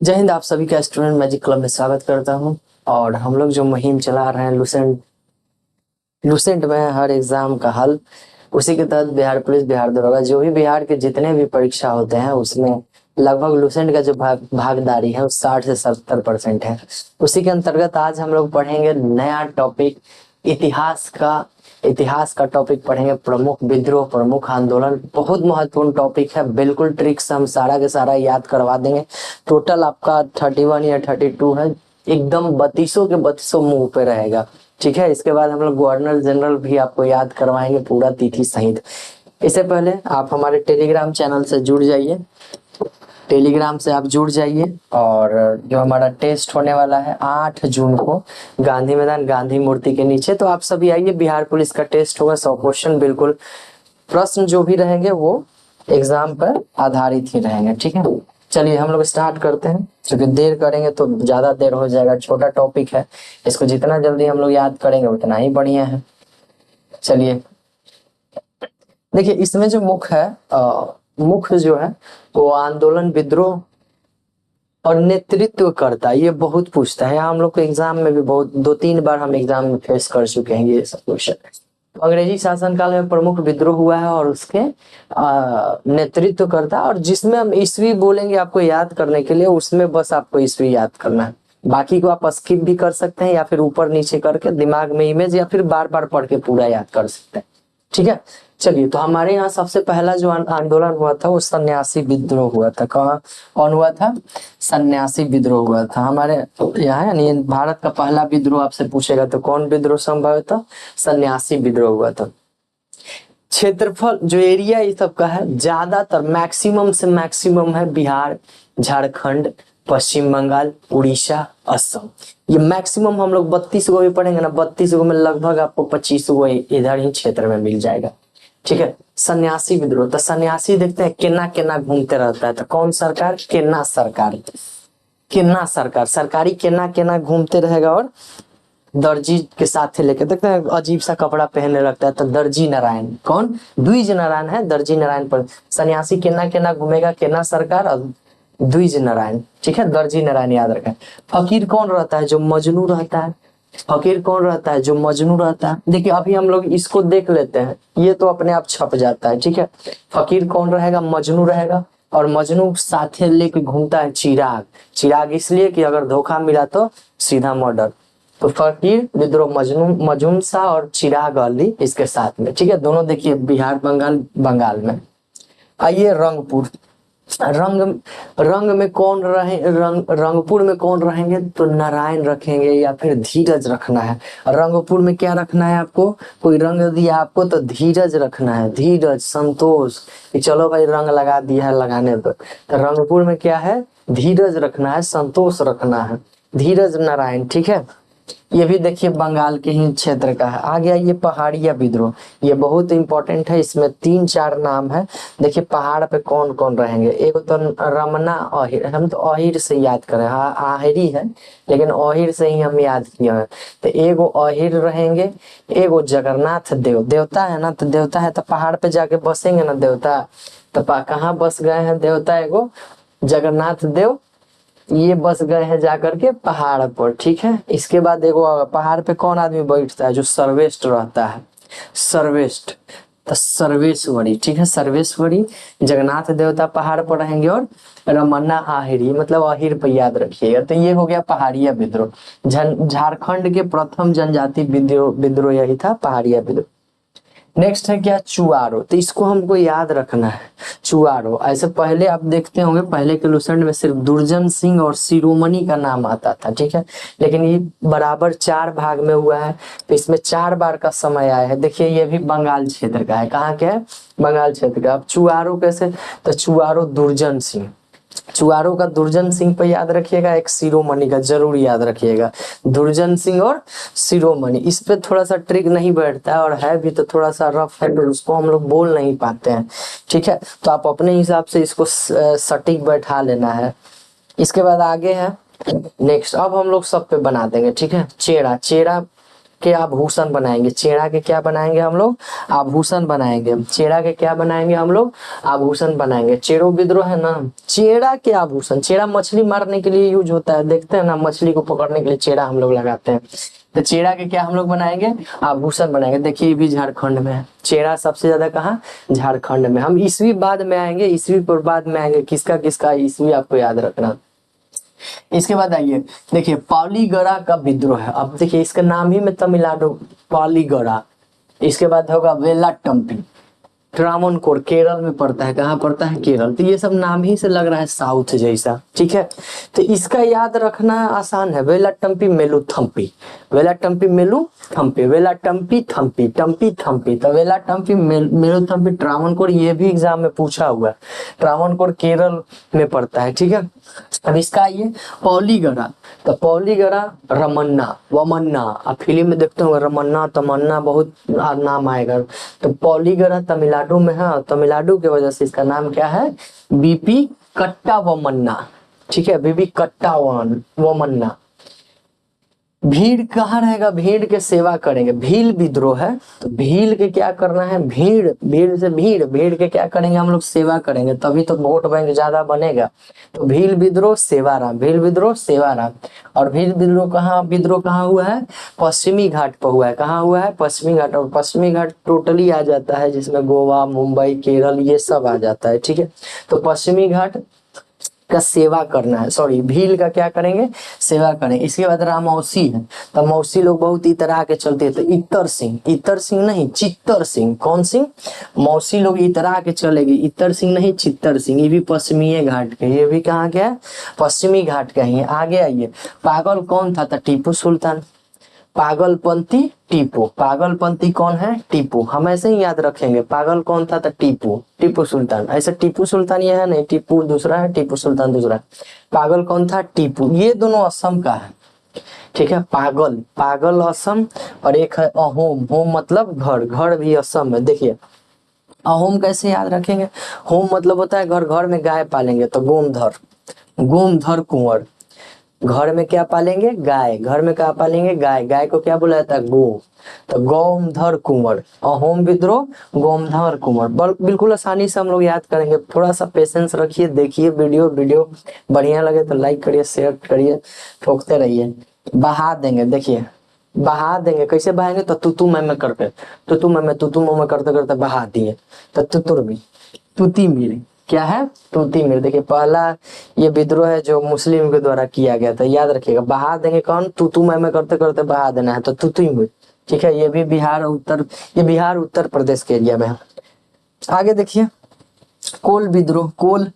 जय हिंद। आप सभी का स्टूडेंट मैजिक क्लब में स्वागत करता हूं। और हम लोग जो मुहिम चला रहे हैं लुसेंट में हर एग्जाम का हल, उसी के तहत बिहार पुलिस, बिहार दरोगा, जो भी बिहार के जितने भी परीक्षा होते हैं उसमें लगभग लुसेंट का जो भागीदारी है वो 60 से 70% है। उसी के अंतर्गत आज हम लोग पढ़ेंगे नया टॉपिक, इतिहास का टॉपिक पढ़ेंगे। प्रमुख विद्रोह, प्रमुख आंदोलन, बहुत महत्वपूर्ण टॉपिक है। बिल्कुल ट्रिक से हम सारा के सारा याद करवा देंगे। टोटल आपका 31 या 32 है, एकदम 32 के 32 मुंह पे रहेगा। ठीक है। इसके बाद हम लोग गवर्नर जनरल भी आपको याद करवाएंगे पूरा तिथि सहित। इससे पहले आप हमारे टेलीग्राम चैनल से जुड़ जाइए, टेलीग्राम से आप जुड़ जाइए। और जो हमारा टेस्ट होने वाला है 8 जून को गांधी मैदान, गांधी मूर्ति के नीचे, तो आप सभी आइए। बिहार पुलिस का टेस्ट होगा, 100 क्वेश्चन, बिल्कुल प्रश्न जो भी रहेंगे वो एग्जाम पर आधारित ही रहेंगे। ठीक है, चलिए हम लोग स्टार्ट करते हैं। क्योंकि देर करेंगे तो ज्यादा देर हो जाएगा, छोटा टॉपिक है, इसको जितना जल्दी हम लोग याद करेंगे उतना ही बढ़िया है। चलिए देखिए, इसमें जो मुख्य जो है वो आंदोलन, विद्रोह और नेतृत्व करता, ये बहुत पूछता है। हम लोग को एग्जाम में भी बहुत 2-3 बार हम एग्जाम में फेस कर चुके हैं ये सब क्वेश्चन। तो अंग्रेजी शासनकाल में प्रमुख विद्रोह हुआ है और उसके नेतृत्व करता, और जिसमें हम ईस्वी बोलेंगे आपको याद करने के लिए, उसमें बस आपको ईस्वी याद करना है। बाकी को आप स्किप भी कर सकते हैं या फिर ऊपर नीचे करके दिमाग में इमेज, या फिर बार बार पढ़ के पूरा याद कर सकते हैं। ठीक है, चलिए। तो हमारे यहाँ सबसे पहला जो आंदोलन हुआ था वो सन्यासी विद्रोह हुआ था। कौन हुआ था? सन्यासी विद्रोह हुआ था हमारे यहाँ। यानी भारत का पहला विद्रोह आपसे पूछेगा तो कौन विद्रोह संभव था? सन्यासी विद्रोह हुआ था। क्षेत्रफल जो एरिया ये सब का है, ज्यादातर मैक्सिमम से मैक्सिमम है बिहार, झारखंड, पश्चिम बंगाल, उड़ीसा, असम। ये मैक्सिमम हम लोग 32 गो भी पढ़ेंगे ना, 32 गो में लगभग आपको 25 गो इधर ही क्षेत्र में मिल जाएगा। ठीक है। सन्यासी विद्रोह, तो सन्यासी देखते हैं केना केना घूमते रहता है। तो कौन सरकार? केना सरकार, केना सरकार, सरकारी केना केना घूमते रहेगा। और दर्जी के साथ लेके देखते हैं अजीब सा कपड़ा पहनने लगता है, तो दर्जी नारायण। कौन? द्विज नारायण है, दर्जी नारायण पर सन्यासी केना केना घूमेगा, केना सरकार और द्विज नारायण। ठीक है, दर्जी नारायण याद रखें। फकीर कौन रहता है? जो मजनू रहता है। फकीर कौन रहता है? जो मजनू रहता है। देखिए अभी हम लोग इसको देख लेते हैं, ये तो अपने आप छप जाता है। ठीक है, फकीर कौन रहेगा? मजनू रहेगा। और मजनू साथे लेके घूमता है चिराग। चिराग इसलिए कि अगर धोखा मिला तो सीधा मर्डर। तो फकीर विद्रोह, मजनू शाह और चिराग अली इसके साथ में। ठीक है, दोनों देखिए बिहार, बंगाल में। आइए रंगपुर। रंग में कौन रहे? रंगपुर में कौन रहेंगे? तो नारायण रखेंगे या फिर धीरज रखना है। रंगपुर में क्या रखना है आपको? कोई रंग दिया आपको तो धीरज रखना है, धीरज, संतोष, कि चलो भाई रंग लगा दिया है, लगाने दो। तो रंगपुर में क्या है? धीरज रखना है, संतोष रखना है, धीरज नारायण। ठीक है, ये भी देखिए बंगाल के ही क्षेत्र का है। आ गया ये पहाड़िया विद्रोह, ये बहुत इंपॉर्टेंट है। इसमें 3-4 नाम है। देखिए पहाड़ पे कौन कौन रहेंगे। एक तो रमना अहिर, हम तो अहिर से याद करें, हाँ आहिरी है लेकिन अहिर से ही हम याद किए हैं। तो एगो अहिर रहेंगे, एगो जगन्नाथ देवता है ना, तो देवता है तो पहाड़ पे जाके बसेंगे ना देवता। तो कहाँ बस गए हैं देवता? एगो जगन्नाथ देव, ये बस गए हैं जाकर के पहाड़ पर। ठीक है, इसके बाद देखो पहाड़ पे कौन आदमी बैठता है? जो सर्वेष्ट रहता है, सर्वेष्ट, तो सर्वेश्वरी। ठीक है, सर्वेश्वरी, जगन्नाथ देवता पहाड़ पर रहेंगे। और रमन्ना आहिरी, मतलब आहिर पर याद रखिएगा। तो ये हो गया पहाड़िया विद्रोह। झारखंड के प्रथम जनजाति विद्रोह यही था, पहाड़िया विद्रोह। नेक्स्ट है क्या? चुआरो। तो इसको हमको याद रखना है, चुआरो। ऐसे पहले आप देखते होंगे, पहले के लुसेंट में सिर्फ दुर्जन सिंह और शिरोमणि का नाम आता था। ठीक है, लेकिन ये बराबर 4 भाग में हुआ है, तो इसमें 4 बार का समय आया है। देखिए ये भी बंगाल क्षेत्र का है। कहाँ के है? बंगाल क्षेत्र का। अब चुआरो कैसे? तो चुआरो दुर्जन सिंह, चुआरो का दुर्जन सिंह पे याद रखिएगा, एक शिरोमणि का जरूर याद रखिएगा। दुर्जन सिंह और शिरोमणि, इस पे थोड़ा सा ट्रिक नहीं बैठता है, और है भी तो थोड़ा सा रफ है, तो उसको हम लोग बोल नहीं पाते हैं। ठीक है, तो आप अपने हिसाब से इसको सटीक बैठा लेना है। इसके बाद आगे है नेक्स्ट, अब हम लोग सब पे बना देंगे। ठीक है, चेरा। चेरा के आभूषण बनाएंगे, चेड़ा के क्या बनाएंगे हम लोग, आभूषण बनाएंगे, चेड़ा के क्या बनाएंगे हम लोग, आभूषण बनाएंगे। चेड़ो विद्रोह है ना, चेड़ा के आभूषण, चेड़ा मछली मारने के लिए यूज होता है, देखते हैं ना मछली को पकड़ने के लिए चेड़ा हम लोग लगाते हैं, तो चेड़ा के क्या हम लोग बनाएंगे, आभूषण बनाएंगे। देखिए ये भी झारखंड में है, चेड़ा सबसे ज्यादा कहाँ, झारखंड में। हम ईस्वी बाद में आएंगे, ईस्वी पर बाद में आएंगे, किसका किसका ईस्वी आपको याद रखना। इसके बाद आइए देखिए पालीगड़ा का विद्रोह है। अब देखिए इसका नाम ही में तमिलनाडु, पालीगड़ा। इसके बाद होगा वेलाटम्पी, ट्रावणकोर केरल में पड़ता है, कहाँ पड़ता है, केरल। तो ये सब नाम ही से लग रहा है साउथ जैसा, ठीक है। तो इसका याद रखना आसान है, वेलाटम्पी मेलुथम्पी, वेलाटम्पी मेलुथम्पी, वेलाटम्पी थम्पी, टम्पी थम्पी। तो वेलाटम्पी मेलुथम्पी ट्रावणकोर, ये भी एग्जाम में पूछा हुआ है, ट्रावणकोर केरल में पड़ता है, ठीक है। अब इसका ये पौलीगड़ा, तो पौलीगड़ा रमन्ना वमन्ना, अब फिल्म में देखते हो रमन्ना तमन्ना बहुत नाम आएगा। तो पौलीगड़ा तमिलनाडु में है, तमिलनाडु की वजह से इसका नाम क्या है, बीपी कट्टा वमन्ना, ठीक है, बीपी कट्टा वमन्ना। भीड़ कहाँ रहेगा, भीड़ के सेवा करेंगे, भील विद्रोह है, तो भील के क्या करना है, भीड़, भीड़ से भीड़, भीड़ के क्या करेंगे हम लोग, सेवा करेंगे, तभी तो वोट बैंक ज्यादा बनेगा। तो भील विद्रोह सेवाराम, भील विद्रोह सेवाराम। और भील विद्रोह कहाँ हुआ है, पश्चिमी घाट पर हुआ है, कहाँ हुआ है, पश्चिमी घाट। और पश्चिमी घाट टोटली आ जाता है जिसमें गोवा, मुंबई, केरल ये सब आ जाता है, ठीक है। तो पश्चिमी घाट का सेवा करना है, सॉरी भील का क्या करेंगे, सेवा करें। इसके बाद रामौसी है, तो मौसी लोग बहुत इतरा के चलते हैं, तो इतर सिंह, इतर सिंह नहीं चित्तर सिंह, कौन सिंह, मौसी लोग इतरा के चलेगी, इतर सिंह नहीं चित्तर सिंह। ये भी पश्चिमी घाट के, ये भी कहाँ के है, पश्चिमी घाट का ही है। आगे आइए, पागल कौन था, टीपू सुल्तान, पागलपंथी टीपू, पागलपंथी कौन है, टीपू। हम ऐसे ही याद रखेंगे, पागल कौन था, टीपू, टीपू सुल्तान। ऐसे टीपू सुल्तान ये है नहीं, टीपू दूसरा है, टीपू सुल्तान दूसरा है। पागल कौन था, टीपू। ये दोनों असम का है, ठीक है। पागल, पागल असम, और एक है अहोम, होम मतलब घर, घर भी असम है। देखिए अहोम कैसे याद रखेंगे, होम मतलब होता है घर, घर में गाय पालेंगे तो गोमधर, गोमधर कुंवर। घर में क्या पालेंगे, गाय, घर में क्या पालेंगे, गाय, गाय को क्या बोला जाता है, गो। तो गोमधर कुंवर, अहोम विद्रोह गोमधर कुंवर। बिल्कुल आसानी से हम लोग याद करेंगे, थोड़ा सा पेशेंस रखिए, देखिए वीडियो बढ़िया लगे तो लाइक करिए, शेयर करिए, ठोकते रहिए। बहा देंगे, देखिए बहा देंगे, कैसे बहाएंगे, तो तुतु मैं करके, तुतु मैं करते करते बहा दिए, तो तुतुर भी, तुती मिल, क्या है, तूती मीर। देखिए पहला ये विद्रोह है जो मुस्लिम के द्वारा किया गया था, याद रखिएगा। बहा देंगे कौन, तूतू मैं करते करते बहा देना है, तो तूती मीर, ठीक है। ये भी बिहार उत्तर, ये बिहार उत्तर प्रदेश के एरिया में है। आगे देखिए कोल विद्रोह, कोल,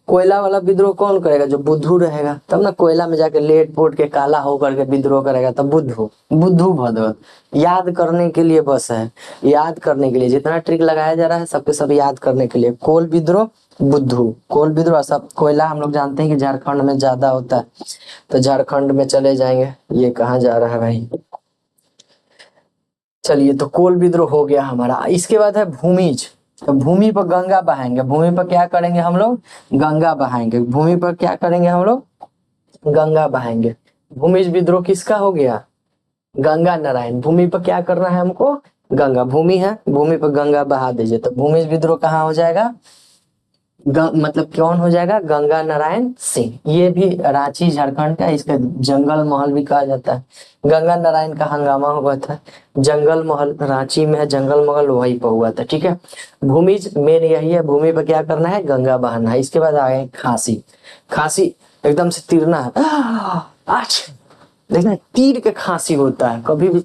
कोयला वाला विद्रोह कौन करेगा, जो बुद्धू रहेगा, तब ना कोयला में जाके लेट पोट के काला होकर के विद्रोह करेगा, तब बुद्धू, बुद्धू भगवत। याद करने के लिए बस है, याद करने के लिए, जितना ट्रिक लगाया जा रहा है सबके सब याद करने के लिए। कोल विद्रोह, बुद्धू, कोल विद्रोह। सब कोयला हम लोग जानते हैं कि झारखंड में ज्यादा होता है, तो झारखंड में चले जाएंगे। ये कहाँ जा रहा है भाई, चलिए तो कोल विद्रोह हो गया हमारा। इसके बाद है भूमिज, तो भूमि पर गंगा बहाएंगे, भूमि पर क्या करेंगे हम लोग, गंगा बहाएंगे, भूमि पर क्या करेंगे हम लोग, गंगा बहाएंगे। भूमिज विद्रोह किसका हो गया, गंगा नारायण। भूमि पर क्या करना है हमको, गंगा, भूमि है, भूमि पर गंगा बहा दीजिए, तो भूमिज विद्रोह कहाँ हो जाएगा, मतलब कौन हो जाएगा, गंगा नारायण सिंह। ये भी रांची झारखंड का, इसका जंगल महल भी कहा जाता है। गंगा नारायण का हंगामा हुआ था, जंगल महल रांची में है, जंगल महल वहीं पर हुआ था, ठीक है। भूमिज मेन यही है, भूमि पर क्या करना है, गंगा बहाना है। इसके बाद आ गए खांसी, खांसी एकदम से तीरना है, देखना तीर के खांसी होता है, कभी भी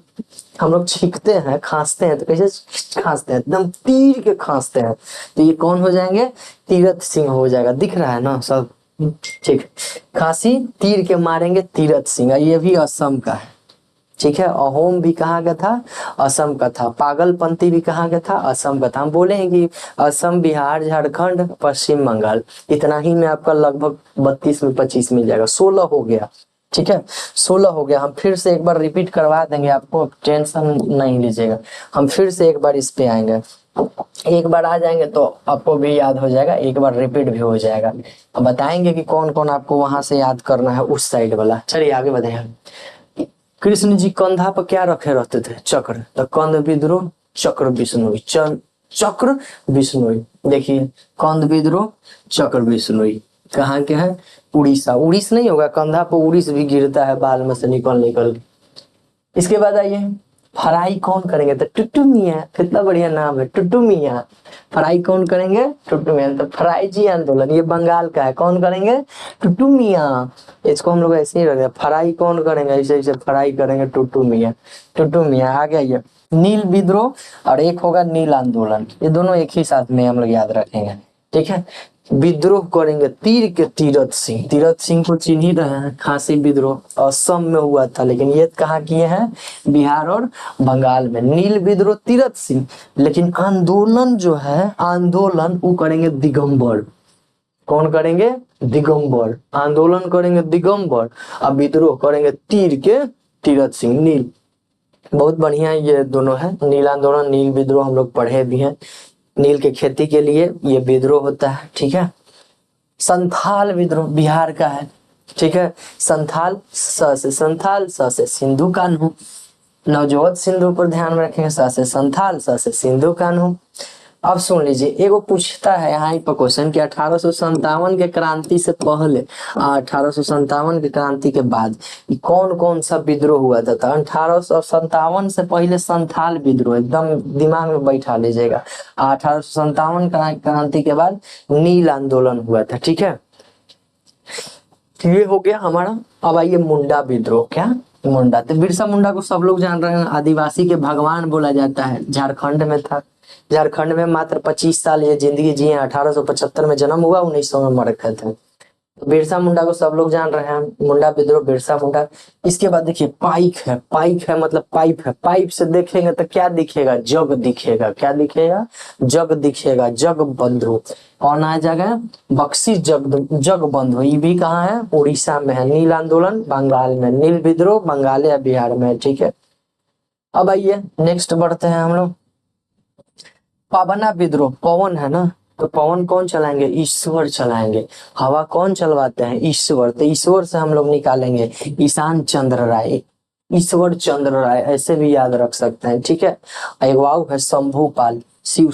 हम लोग छींकते हैं खांसते हैं तो कैसे खांसते हैं, एकदम तीर के खांसते हैं, तो ये कौन हो जाएंगे, तीरथ सिंह हो जाएगा, दिख रहा है ना सब, ठीक। खांसी तीर के मारेंगे, तीरथ सिंह, ये भी असम का है, ठीक है। अहोम भी कहाँ का था, असम का था। पागलपंथी भी कहाँ का था, असम का था। हम बोले हैं कि असम, बिहार, झारखंड, पश्चिम बंगाल, इतना ही में आपका लगभग 32 में 25 मिल जाएगा, 16 हो गया, ठीक है, 16 हो गया। हम फिर से एक बार रिपीट करवा देंगे, आपको टेंशन नहीं लीजिएगा। हम फिर से एक बार इस पे आएंगे, एक बार आ जाएंगे तो आपको भी याद हो जाएगा, एक बार रिपीट भी हो जाएगा। हम बताएंगे कि कौन कौन आपको वहां से याद करना है, उस साइड वाला। चलिए आगे बढ़े। कृष्ण जी कंधा पर क्या रखे रहते थे? चक्र। तो कंद विद्रोह चक्र विष्णुई, चक्र विष्णुई। देखिए कंद विद्रोह चक्र विष्णुई कहाँ के है? उड़ीसा। उड़ीस नहीं होगा, कंधा पर उड़ीस भी गिरता है बाल में से निकल निकल के। इसके बाद आइए फ्राई कौन करेंगे? तो टुटू मियाँ, कितना बढ़िया नाम है, टुटू मियाँ। फ्राई कौन करेंगे? टुटू मियाँ। तो फ्राई जी आंदोलन ये बंगाल का है, कौन करेंगे? टुटू मियाँ। इसको हम लोग ऐसे ही रखेंगे, फ्राई कौन करेंगे? ऐसे ऐसे फ्राई करेंगे, टुटू मियाँ। टुटू मियाँ आ गया ये। नील विद्रोह और एक होगा नील आंदोलन, ये दोनों एक ही साथ में हम लोग याद रखेंगे, ठीक है। विद्रोह करेंगे तीर के तीरथ सिंह। तीरथ सिंह को चिन्ह ही रहे हैं, खासी विद्रोह असम में हुआ था, लेकिन ये कहाँ किए हैं? बिहार और बंगाल में। नील विद्रोह तीरथ सिंह, लेकिन आंदोलन जो है, आंदोलन वो करेंगे दिगंबर। कौन करेंगे? दिगंबर। आंदोलन करेंगे दिगंबर और विद्रोह करेंगे तीर के तीरथ सिंह। नील, बहुत बढ़िया ये दोनों है, नील आंदोलन नील विद्रोह हम लोग पढ़े भी हैं। नील के खेती के लिए ये विद्रोह होता है, ठीक है। संथाल विद्रोह बिहार का है, ठीक है। संथाल स से संथाल, स से सिंधु कान्हू। नवजोत सिंधु पर ध्यान में रखेंगे, स से संथाल, स से सिंधु कान्हू। अब सुन लीजिए, एगो पूछता है यहाँ पर क्वेश्चन कि 1857 के क्रांति से पहले 1857 के क्रांति के बाद कौन कौन सा विद्रोह हुआ था? तो 1857 से पहले संथाल विद्रोह, एकदम दिमाग में बैठा लीजिएगा। 1857 क्रांति के बाद नील आंदोलन हुआ था, ठीक है। ये हो गया हमारा। अब आइए मुंडा विद्रोह। क्या? मुंडा। तो बिरसा मुंडा को सब लोग जान रहे हैं, आदिवासी के भगवान बोला जाता है, झारखंड में था। झारखंड में मात्र 25 साल ये जिंदगी जिए, 1875 में जन्म हुआ, 1900 में मर गए थे। तो बिरसा मुंडा को सब लोग जान रहे हैं, मुंडा विद्रोह, बिरसा मुंडा। इसके बाद देखिए पाइक है। पाइक है मतलब पाइप है, पाइप से देखेंगे तो क्या दिखेगा? जग दिखेगा। क्या दिखेगा? जग दिखेगा। जग बंधु कौन आ जाएगा? बख्शी जग बंधु। ये भी कहाँ है? उड़ीसा में है। नील आंदोलन बंगाल में, नील विद्रोह बंगाल या बिहार में, ठीक है। अब आइए नेक्स्ट बढ़ते हैं हम लोग। पवना विद्रोह, पवन है ना, तो पवन कौन चलाएंगे? ईश्वर चलाएंगे। हवा कौन चलवाते हैं? ईश्वर। तो ईश्वर से हम लोग निकालेंगे ईशान चंद्र राय, ईश्वर चंद्र राय, ऐसे भी याद रख सकते हैं, ठीक है। एक वाव है शंभू पाल, शिव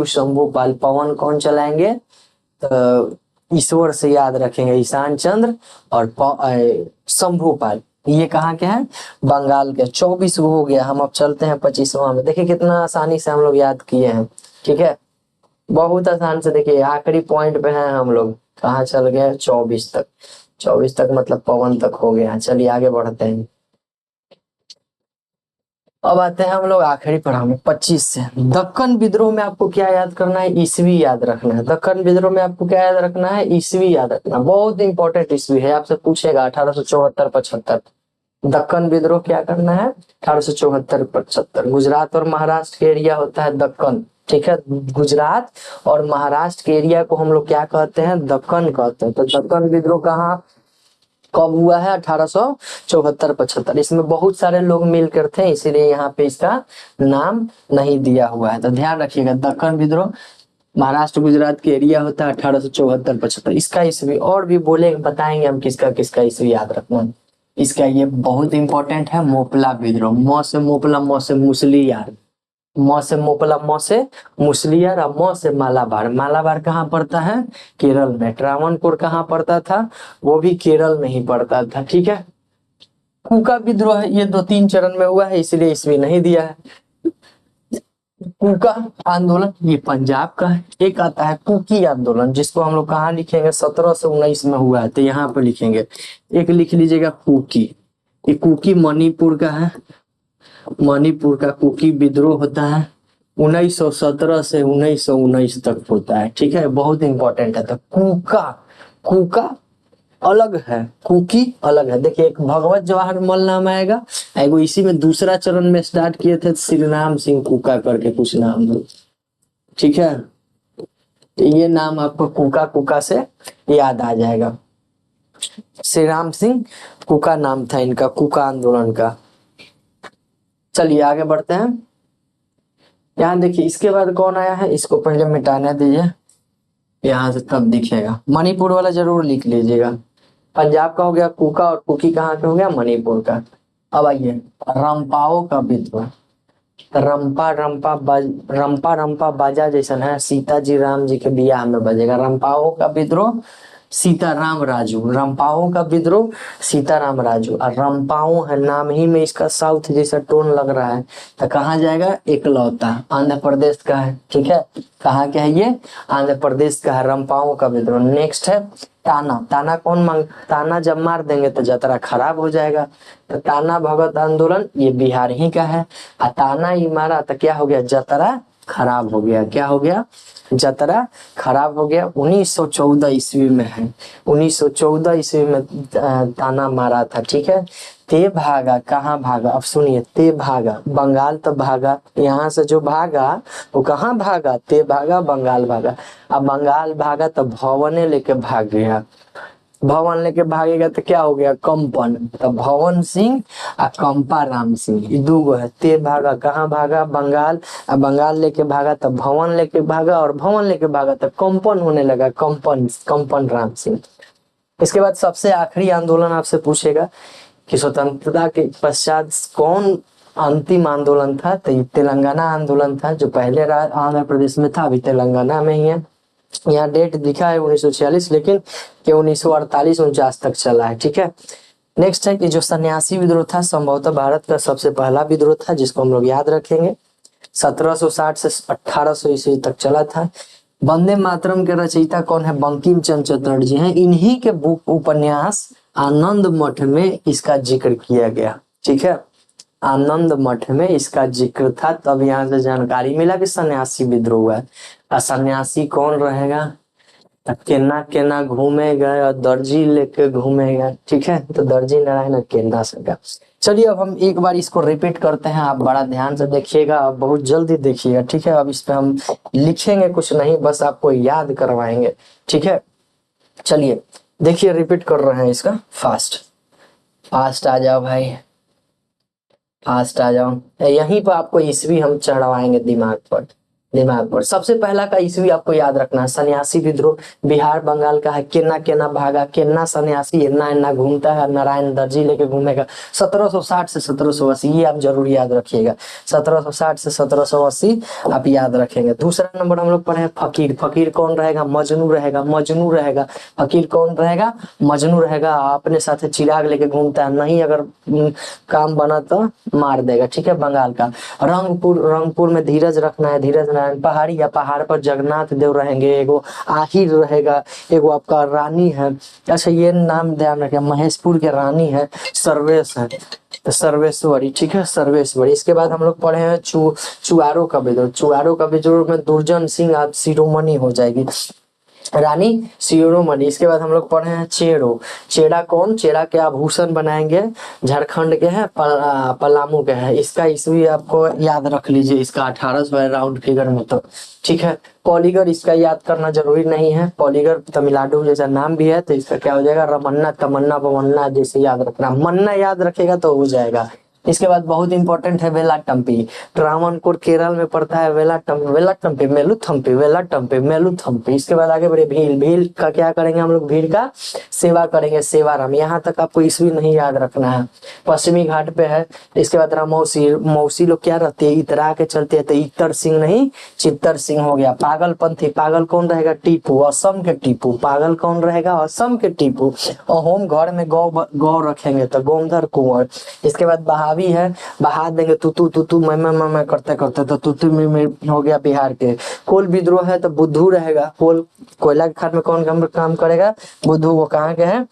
शंभू पाल। पवन कौन चलाएंगे? तो ईश्वर से याद रखेंगे, ईशान चंद्र और शंभू पाल। ये कहाँ के हैं? बंगाल के। 24 हो गया, हम अब चलते हैं 25वां में। देखिए कितना आसानी से हम लोग याद किए हैं, ठीक है, बहुत आसान से। देखिए आखिरी पॉइंट पे हैं हम लोग, कहाँ चल गए? 24 तक। 24 तक मतलब पवन तक हो गया। चलिए आगे बढ़ते हैं। अब आते हैं हम लोग आखिरी पढ़ा में 25 से। दक्कन विद्रोह में आपको क्या याद करना है? ईस्वी याद रखना है। दक्कन विद्रोह में आपको क्या याद रखना है? ईस्वी याद रखना, बहुत इंपॉर्टेंट ईस्वी है, आपसे पूछेगा 1874-75। दक्कन विद्रोह क्या करना है? 1874-75। गुजरात और महाराष्ट्र के एरिया होता है दक्कन, ठीक है। गुजरात और महाराष्ट्र के एरिया को हम लोग क्या कहते हैं? दक्कन कहते हैं। तो दक्कन विद्रोह कहाँ कब हुआ है? 1874-75। इसमें बहुत सारे लोग मिलकर थे, इसीलिए यहाँ पे इसका नाम नहीं दिया हुआ है, तो ध्यान रखिएगा। दक्कन विद्रोह महाराष्ट्र गुजरात के एरिया होता है 1874-75। इसका ईस्वी और भी बोले बताएंगे हम, किसका किसका ईस्वी याद रखना है। इसका ये बहुत इंपॉर्टेंट है, मोपला विद्रोह। म से मोपला, म से मुसलियार, म से मोपला, म से मुसलियार और म से मालाबार। मालाबार कहाँ पड़ता है? केरल में। ट्रावणकोर कहाँ पड़ता था? वो भी केरल में ही पड़ता था, ठीक है। कुका विद्रोह है, ये 2-3 चरण में हुआ है, इसलिए ईस्वी नहीं दिया है। कुका आंदोलन ये पंजाब का है। एक आता है कुकी आंदोलन, जिसको हम लोग कहाँ लिखेंगे? 17 से 19 में हुआ है, तो यहाँ पे लिखेंगे। एक लिख लीजिएगा कुकी। ये कुकी मणिपुर का है, मणिपुर का कुकी विद्रोह होता है 1917 से 1919 तक होता है, ठीक है, बहुत इंपॉर्टेंट है। तो कुका, कुका अलग है, कुकी अलग है। देखिए एक भगवत जवाहर मल नाम आएगा, एगो इसी में दूसरा चरण में स्टार्ट किए थे श्री राम सिंह कुका करके कुछ नाम है, ठीक है। ये नाम आपको कुका कुका से याद आ जाएगा। श्री राम सिंह कुका नाम था इनका, कुका आंदोलन का। चलिए आगे बढ़ते हैं। यहाँ देखिए इसके बाद कौन आया है, इसको पहले मिटाने दीजिए, यहाँ से तब दिखेगा। मणिपुर वाला जरूर लिख लीजिएगा। पंजाब का हो गया कुका और कुकी कहाँ का हो गया? मणिपुर का। अब आइए रंपाओं का विद्रोह। रंपा रंपा बाजा जैसन है, सीता जी राम जी के बियाह में बजेगा। रंपाओं का विद्रोह सीताराम राजू, रंपाओं का विद्रोह सीताराम राजू। और रंपाओं है, नाम ही में इसका साउथ जैसा टोन लग रहा है, तो कहाँ जाएगा? एकलौता, आंध्र प्रदेश का है। ठीक है, कहाँ का है ये? आंध्र प्रदेश का है, रंपाओं का विद्रोह। नेक्स्ट है ताना। ताना कौन मांग, ताना जब मार देंगे तो जतरा खराब हो जाएगा, तो ताना भगत आंदोलन ये बिहार ही का है। और ताना ही मारा तो क्या हो गया? जतरा खराब हो गया। क्या हो गया? जतरा खराब हो गया। 1914 ईस्वी में है, 1914 ईस्वी में ताना मारा था। ठीक है, ते भागा, कहाँ भागा? अब सुनिए, ते भागा बंगाल तो भागा, यहाँ से जो भागा वो कहाँ भागा? ते भागा बंगाल भागा। अब बंगाल भागा तो भवने लेके भाग गया, भवन लेके भागेगा तो क्या हो गया? कंपन। तो भवन सिंह और कंपा राम सिंह, ये दो गो है। ते भागा, कहाँ भागा? बंगाल। और बंगाल लेके भागा तो भवन लेके भागा, और भवन लेके भागा तो कंपन होने लगा, कंपन, कंपन राम सिंह। इसके बाद सबसे आखिरी आंदोलन आपसे पूछेगा कि स्वतंत्रता के पश्चात कौन अंतिम आंदोलन था? तो ये तेलंगाना आंदोलन था, जो पहले आंध्र प्रदेश में था, अभी तेलंगाना में ही है। यहाँ डेट दिखा है 1946, लेकिन ये 1948 49 तक चला है। ठीक है, नेक्स्ट है कि जो सन्यासी विद्रोह था संभवतः भारत का सबसे पहला विद्रोह था, जिसको हम लोग याद रखेंगे। 1760 से 1800 ईस्वी तक चला था। वंदे मातरम के रचयिता कौन है? बंकिम चंद्र चटर्जी हैं। इन्हीं के बुक उपन्यास आनंद मठ में इसका जिक्र किया गया। ठीक है, आनंद मठ में इसका जिक्र था, तब यहाँ से जानकारी मिला कि सन्यासी विद्रोह है। और सन्यासी कौन रहेगा? केना केना घूमेगा और दर्जी लेके घूमेगा। ठीक है, तो दर्जी नारायण केना सका। चलिए अब हम एक बार इसको रिपीट करते हैं, आप बड़ा ध्यान से देखिएगा, आप बहुत जल्दी देखिएगा। ठीक है, अब इस पे हम लिखेंगे कुछ नहीं, बस आपको याद करवाएंगे। ठीक है, चलिए देखिए, रिपीट कर रहे हैं इसका। फास्ट फास्ट आ जाओ भाई, फास्ट आ जाओ। यहीं पर आपको ईस्वी हम चढ़वाएंगे दिमाग पर, दिमाग पर। सबसे पहला का ईस्वी आपको याद रखना है। सन्यासी विद्रोह बिहार बंगाल का है। केना केना भागा, केना सन्यासी इन्ना इन्ना घूमता है, नारायण दर्जी लेके घूमेगा। 1760 से 1780 ये आप जरूर याद रखिएगा। 1760 से 1780 आप याद रखेंगे। दूसरा नंबर हम लोग पढ़े हैं फकीर। फकीर कौन रहेगा? मजनू रहेगा, मजनू रहेगा। फकीर कौन रहेगा? मजनू रहेगा। अपने साथ चिराग लेके घूमता है, नहीं अगर काम बना तो मार देगा। ठीक है, बंगाल का। रंगपुर, रंगपुर में धीरज रखना है, धीरज नारायण। पहाड़ी, या पहाड़ पर जगन्नाथ देव रहेंगे, एगो आहिर रहेगा, एगो आपका रानी है। अच्छा ये नाम ध्यान रखें, महेशपुर के रानी है सर्वेश है, तो सर्वेश्वरी। ठीक है, सर्वेश्वरी। इसके बाद हम लोग पढ़े हैं चुआरों का विद्रोह। चुआरों का विद्रोह में दुर्जन सिंह आप शिरोमणि हो जाएगी, रानी शिरोमणि। इसके बाद हम लोग पढ़े हैं चेरो। चेरा कौन? चेरा के आभूषण बनाएंगे, झारखंड के हैं, पलामू के हैं। इसका ईस्वी आपको याद रख लीजिए, इसका 1800 है राउंड फिगर में तो। ठीक है, पॉलीगर इसका याद करना जरूरी नहीं है, पॉलीगर तमिलनाडु जैसा नाम भी है, तो इसका क्या हो जाएगा? रमन्ना, तमन्ना, पवन्ना जैसे याद रखना। मन्ना याद रखेगा तो हो जाएगा। इसके बाद बहुत इंपॉर्टेंट है वेलाटम्पी। ट्रावणकोर केरल में पड़ता है। वेलाटम्पी, मेलुथम्पी, वेलाटम्पी, मेलुथम्पी। इसके बाद आगे बढ़े भील। भील का क्या करेंगे हम लोग? भील का सेवा करेंगे, सेवाराम। यहाँ तक आपको ईस्वी नहीं याद रखना है। पश्चिमी घाट पे है। इसके बाद मौसी, मौसी लोग क्या रहते हैं? इतरा के चलते हैं, तो इतर सिंह नहीं चित्तर सिंह हो गया। पागलपंथी, पागल कौन रहेगा? टीपू, असम के टीपू। पागल कौन रहेगा? असम के टीपू। और होम घर में गौ रखेंगे तो गोमधर कुंवर। इसके बाद बहावी है, बहा देंगे तुतु तुतु मैं करते करते, तो तुतु में हो गया बिहार के। कोल विद्रोह है तो बुद्धू रहेगा। कोल, कोयला के खान में कौन काम करेगा? बुद्धू। वो कहाँ के हैं?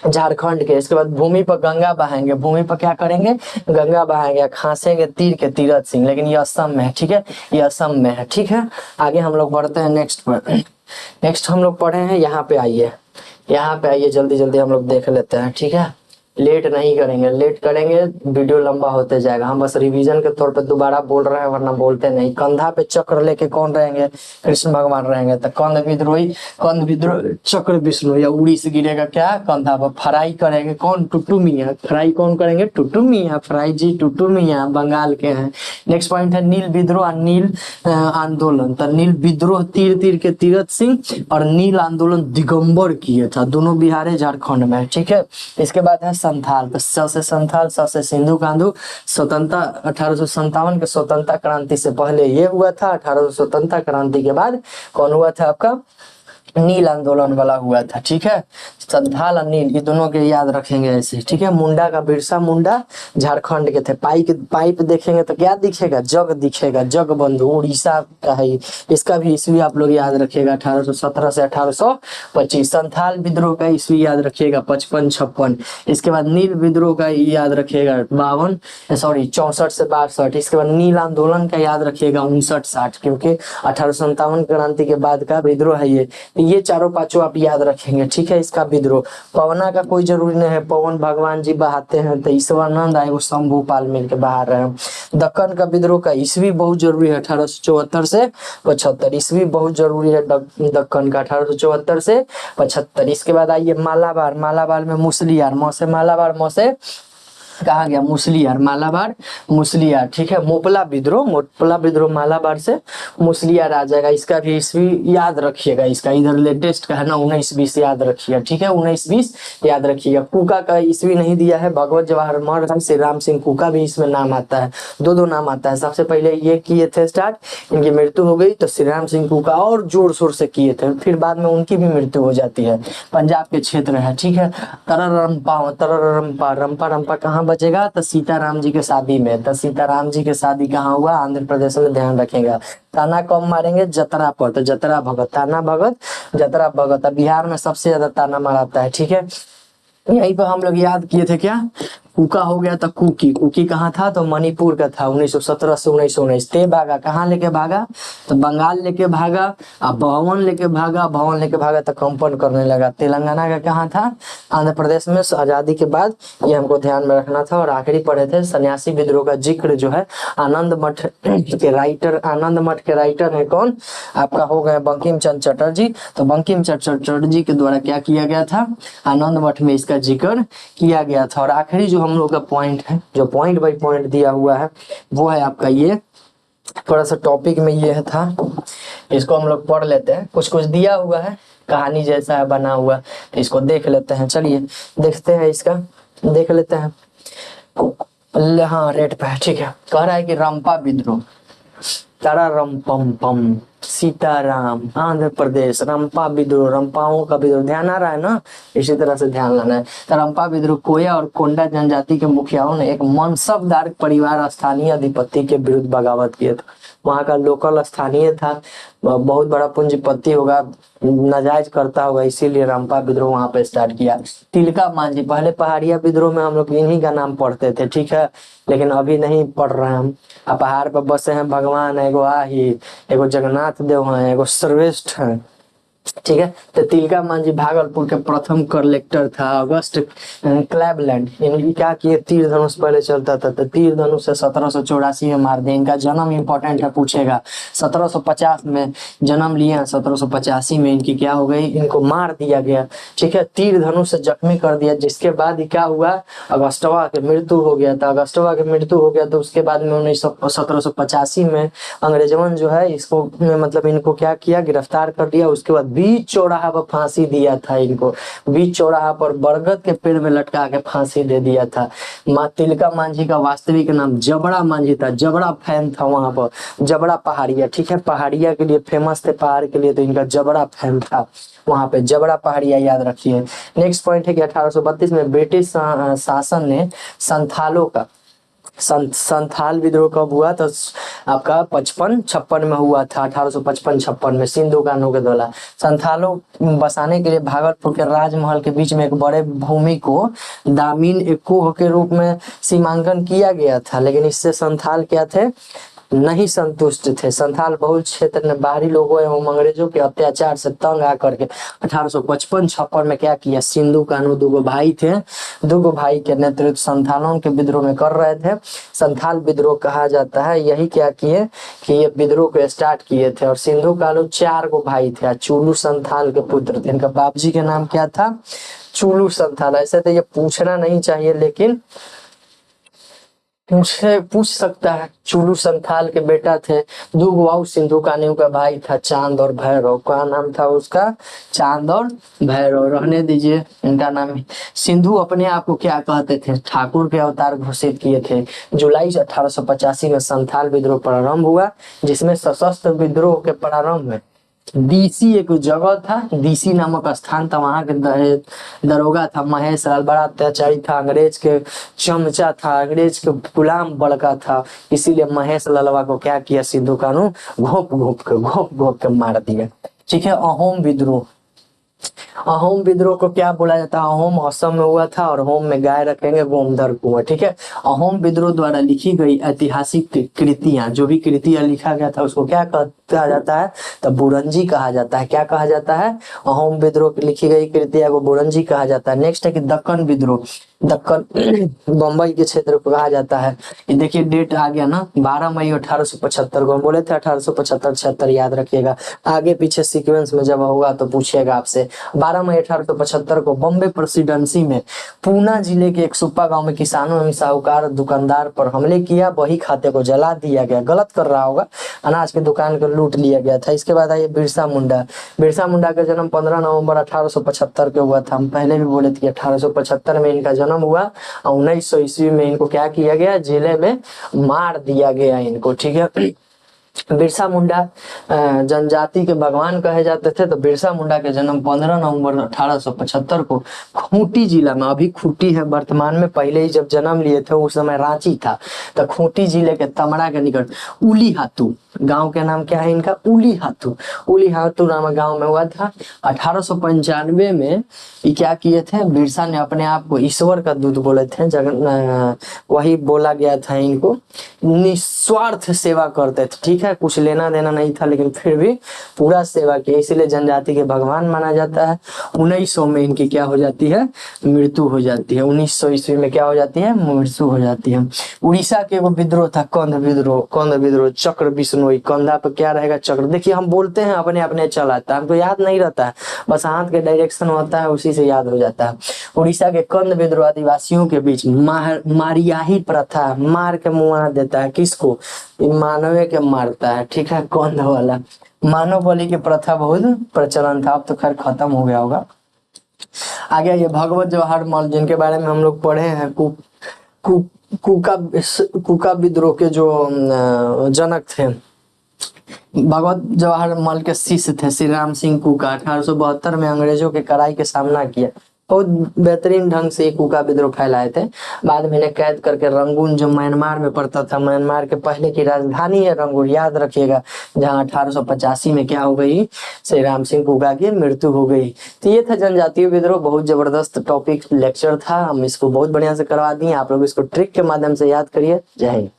झारखंड के। इसके बाद भूमि पर गंगा बहाएंगे। भूमि पर क्या करेंगे? गंगा बहाएंगे। खांसेंगे तीर के तीरथ सिंह, लेकिन ये असम में है। ठीक है, ये असम में है। ठीक है, आगे हम लोग बढ़ते हैं नेक्स्ट पर। नेक्स्ट हम लोग पढ़े हैं, यहाँ पे आइए, यहाँ पे आइए, जल्दी जल्दी हम लोग देख लेते हैं। ठीक है, लेट नहीं करेंगे, लेट करेंगे वीडियो लंबा होते जाएगा। हम बस रिवीजन के तौर पे दोबारा बोल रहे हैं, वरना बोलते नहीं। कंधा पे चक्र लेके कौन रहेंगे? कृष्ण भगवान रहेंगे। तो कंध विद्रोह चक्र विष्णु, या उड़ी से गिरेगा क्या? कंधा पर। फ्राई करेंगे कौन? टुटू मियाँ। फ्राई कौन करेंगे? टुटू मियाँ। फ्राई जी टुटू मियाँ बंगाल के हैं। नेक्स्ट पॉइंट है नील विद्रोह और नील आंदोलन। तो नील विद्रोह तीर के तीरथ सिंह, और नील आंदोलन दिगंबर किए था, दोनों बिहार झारखंड में। ठीक है, इसके बाद है संथाल, तो स से संथाल, स से सिंधु कान्हू। स्वतंत्रता 1857 के स्वतंत्रता क्रांति से पहले ये हुआ था। 1800 स्वतंत्रता क्रांति के बाद कौन हुआ था आपका, नील आंदोलन वाला हुआ था। ठीक है, संथाल और नील ये दोनों के याद रखेंगे ऐसे। ठीक है, मुंडा का बिरसा मुंडा झारखंड के थे। पाइप देखेंगे तो क्या दिखेगा, जग दिखेगा, जग बंधु उड़ीसा का है। इसका भी ईस्वी आप लोग याद रखिएगा 1817 से 1825। संथाल विद्रोह का ईस्वी याद रखिएगा 55-56। इसके बाद नील विद्रोह का याद रखिएगा 64 से 62। इसके बाद नील आंदोलन का याद रखिएगा 59-60, क्योंकि 1857 क्रांति के बाद का विद्रोह है ये चारों पांचों आप याद रखेंगे। ठीक है, इसका विद्रोह पवना का कोई जरूरी नहीं है, पवन भगवान जी बहाते हैं, तो ईश्वरानंद आए वो शंभूपाल मिलकर बहा रहे हैं। दक्कन का विद्रोह का ईस्वी बहुत जरूरी है 1874 से 75। ईस्वी बहुत जरूरी है दक्कन का 1874 से 75। इसके बाद आइए मालाबार। मालाबार में मुसलियार, मौसे मालाबार, मौसे कहा गया मुसलियार, मालाबार मुसलियार। ठीक है, मोपला विद्रोह मालाबार से मुसलियार आ जाएगा। इसका भी ईस्वी याद रखिएगा, इसका इधर लेटेस्ट का है ना 19-20 याद रखिएगा। ठीक है, 19-20 याद रखिएगा। कुका का ईस्वी नहीं दिया है, भगवत जवाहर मर श्री राम सिंह कुका भी इसमें नाम आता है, दो नाम आता है। सबसे पहले ये किए थे स्टार्ट, इनकी मृत्यु हो गई तो श्री राम सिंह कुका और जोर शोर से किए थे, फिर बाद में उनकी भी मृत्यु हो जाती है। पंजाब के क्षेत्र है। ठीक है, तरररम्पा रंपा कहाँ बचेगा, तो सीताराम जी के शादी में। तो सीताराम जी के शादी कहाँ हुआ, आंध्र प्रदेश में, ध्यान रखेगा। ताना कब मारेंगे, जतरा पर, तो जतरा भगत, ताना भगत जतरा भगत। बिहार में सबसे ज्यादा ताना मारता है। ठीक है, यहीं पर हम लोग याद किए थे क्या, कुका हो गया तो कुकी कहाँ था, तो मणिपुर का था 1917 से 1919। ते भागा कहाँ लेके भागा, तो बंगाल लेके भागा। अब भवन लेके भागा तो कंपन करने लगा। तेलंगाना का कहाँ था, आंध्र प्रदेश में आजादी के बाद, ये हमको ध्यान में रखना था। और आखिरी पढ़े थे सन्यासी विद्रोह का जिक्र जो है आनंद मठ के राइटर है कौन, आपका हो गए बंकिम चंद्र चटर्जी। तो बंकिम चंद्र चटर्जी के द्वारा क्या किया गया था, आनंद मठ में इसका जिक्र किया गया था। और आखिरी जो हम लोग का पॉइंट है, जो पॉइंट बाय पॉइंट दिया हुआ है, वो है आपका ये थोड़ा सा टॉपिक में ये था, इसको हम लोग पढ़ लेते हैं। कुछ दिया हुआ है, कहानी जैसा है बना हुआ, तो इसको देख लेते हैं। चलिए देखते हैं, इसका देख लेते हैं। हाँ, रेड पे। ठीक है, कह रहा है कि रंपा विद्रोह, तारा रंपम पम सीताराम आंध्र प्रदेश, रंपा विद्रोह, रंपाओं का विद्रोह, ध्यान आ रहा है ना, इसी तरह से ध्यान लाना है। तो रंपा विद्रोह कोया और कोंडा जनजाति के मुखियाओं ने एक मनसबदार परिवार स्थानीय अधिपति के विरुद्ध बगावत किया था। वहाँ का लोकल स्थानीय था, बहुत बड़ा पूंजीपति होगा, नाजायज करता होगा, इसीलिए रंपा विद्रोह वहां पे स्टार्ट किया। तिलका मांझी, पहले पहाड़िया विद्रोह में हम लोग इन्हीं का नाम पढ़ते थे। ठीक है, लेकिन अभी नहीं पढ़ रहे हैं हम। पहाड़ पर बसे हैं भगवान, एगो आही, एगो जगन्नाथ देव हैं, एगो सर्वश्रेष्ठ हैं। ठीक है, तो तिलका मांझी भागलपुर के प्रथम कलेक्टर था। अगस्त क्लेवलैंड, इनकी क्या किए, तीर धनुष पहले चलता था, तो तीर धनुष से 1784 में मार दिया। इनका जन्म इंपॉर्टेंट है, पूछेगा। 1750 में जन्म लिया, 1785 में इनकी क्या हो गई, इनको मार दिया गया। ठीक है, तीर धनुष से जख्मी कर दिया, जिसके बाद क्या हुआ, अगस्टवा की मृत्यु हो गया था। अगस्टवा की मृत्यु हो गया तो उसके बाद में 1785 में अंग्रेजों जो है इसको मतलब इनको क्या किया, गिरफ्तार कर दिया। उसके बाद बीच चौराहा पर फांसी दिया था इनको, बीच चौराहा पर बरगद के पेड़ में लटका के फांसी दे दिया था। तिलका मांझी का वास्तविक नाम जबड़ा मांझी था, जबड़ा फैन था वहां पर, जबड़ा पहाड़िया। ठीक है, पहाड़िया के लिए फेमस थे, पहाड़ के लिए, तो इनका जबड़ा फैन था वहां पे, जबड़ा पहाड़िया, याद रखिए। नेक्स्ट पॉइंट है कि 1832 में ब्रिटिश शासन ने संथालों का संथाल विद्रोह कब हुआ, तो आपका 55-56 में हुआ था। 1855-56 में सिंधु कान्हू के द्वारा संथालों बसाने के लिए भागलपुर के राजमहल के बीच में एक बड़े भूमि को दामिन एक्को के रूप में सीमांकन किया गया था। लेकिन इससे संथाल क्या थे, नहीं संतुष्ट थे। संथाल बहुल क्षेत्र ने बाहरी लोगों एवं अंग्रेजों के अत्याचार से तंग आकर के 1855-56 में क्या किया, सिंधु कान्हू दुगो भाई थे, दुगो भाई के नेतृत्व संथालों के विद्रोह में कर रहे थे। संथाल विद्रोह कहा जाता है। यही क्या किए कि ये विद्रोह को स्टार्ट किए थे। और सिंधु कान्हू 4 गो भाई थे, चूलू संथाल के पुत्र थे। इनका बापजी के नाम क्या था, चूलू संथाल। ऐसे तो ये पूछना नहीं चाहिए, लेकिन पूछ सकता है। चुलू संथाल के बेटा थे। दुगवाऊ सिंधु कान्हू का भाई था चांद और भैरव। क्या नाम था उसका? चांद और भैरव। रहने दीजिए, इनका नाम है। सिंधु अपने आप को क्या कहते थे? ठाकुर के अवतार घोषित किए थे। जुलाई 1885 में संथाल विद्रोह प्रारंभ हुआ, जिसमें सशस्त्र विद्रोह के प्रारंभ में डीसी एक जगह था, डीसी नामक स्थान था, वहां के दरोगा था महेश लाल, बड़ा अत्याचारी था, अंग्रेज के चमचा था, अंग्रेज के गुलाम बड़का था। इसीलिए महेश लालवा को क्या किया? सिद्धू कानू घोप घोप के मार दिया। ठीक है। अहोम विद्रोह। अहोम विद्रोह को क्या बोला जाता है? अहोम असम में हुआ था, और होम में गाय रखेंगे, गोमधर कुआं। ठीक है। अहोम विद्रोह द्वारा लिखी गई ऐतिहासिक कृतियां, जो भी कृतियां लिखा गया था उसको क्या कहा जाता है? तो बुरंजी कहा जाता है। क्या कहा जाता है? अहोम विद्रोह की लिखी गई कृतियां को बुरंजी कहा जाता है। नेक्स्ट है कि दक्कन विद्रोह। दक्कन बम्बई के क्षेत्र को कहा जाता है। ये देखिए डेट आ गया ना, 12 मई 1875 को। हम बोले थे 1875 76, याद रखिएगा। आगे पीछे सीक्वेंस में जब होगा तो पूछिएगा आपसे। 12 मई 1875 को बॉम्बे प्रेसिडेंसी में पूना जिले के एक सुप्पा गांव में किसानों एवं साहूकार दुकानदार पर हमले किया, बही खाते को जला दिया गया। गलत कर रहा होगा, अनाज की दुकान को लूट लिया गया था। इसके बाद आइए बिरसा मुंडा। बिरसा मुंडा का जन्म 15 नवंबर 1875 को हुआ था। हम पहले भी बोले थे 1875 में इनका जन्म हुआ, और 1900 ईस्वी में इनको क्या किया गया? जेल में मार दिया गया इनको। ठीक है। बिरसा मुंडा जनजाति के भगवान कहे जाते थे। तो बिरसा मुंडा के जन्म 15 नवंबर 1875 को खूंटी जिला में, अभी खूंटी है वर्तमान में, पहले ही जब जन्म लिए थे उस समय रांची था, तो खूंटी जिले के तमड़ा के निकट उली हाथू गांव के नाम क्या है इनका? उली हाथू। उली हाथू नामक गांव में हुआ था। 1895 में ये क्या किए थे? बिरसा ने अपने आप को ईश्वर का दूत बोले थे। वही बोला गया था इनको। निस्वार्थ सेवा करते थे। ठीक है। कुछ लेना देना नहीं था, लेकिन फिर भी पूरा सेवा किया, इसीलिए जनजाति के भगवान माना जाता है। 1900 में इनकी क्या हो जाती है? मृत्यु हो जाती है। 1900 ईस्वी में क्या हो जाती है? मृत्यु हो जाती है। उड़ीसा के वो विद्रोह था कंध विद्रोह। कंध विद्रोह चक्र बिश्नोई। कंधा पे क्या रहेगा? चक्र। देखिए हम बोलते हैं अपने अपने चल आता है, हमको याद नहीं रहता है, बस हाथ के डायरेक्शन होता है उसी से याद हो जाता है। उड़ीसा के कंध विद्रोह आदिवासियों के बीच मारियाही प्रथा, मार के मुआ देता है। किसको? मानवे के मारता है। ठीक है। कंध वाला मानव बलि की प्रथा बहुत प्रचलन था, अब तो खैर खत्म हो गया होगा। आगे ये भगवत जवाहर मल, जिनके बारे में हम लोग पढ़े हैं, कुका विद्रोह के जो जनक थे, भगवत जवाहर मल के शिष्य थे श्री राम सिंह कुका। 1872 में अंग्रेजों के कड़ाई के सामना किया, बहुत बेहतरीन ढंग से कुका विद्रोह फैलाए थे। बाद में इन्हें कैद करके रंगून, जो म्यांमार में पड़ता था, म्यांमार के पहले की राजधानी है रंगून, याद रखिएगा, जहां 1885 में क्या हो गई? श्री राम सिंह कुका की मृत्यु हो गई। तो ये था जनजातीय विद्रोह। बहुत जबरदस्त टॉपिक लेक्चर था, हम इसको बहुत बढ़िया से करवा दिए। आप लोग इसको ट्रिक के माध्यम से याद करिए। जय हिंद।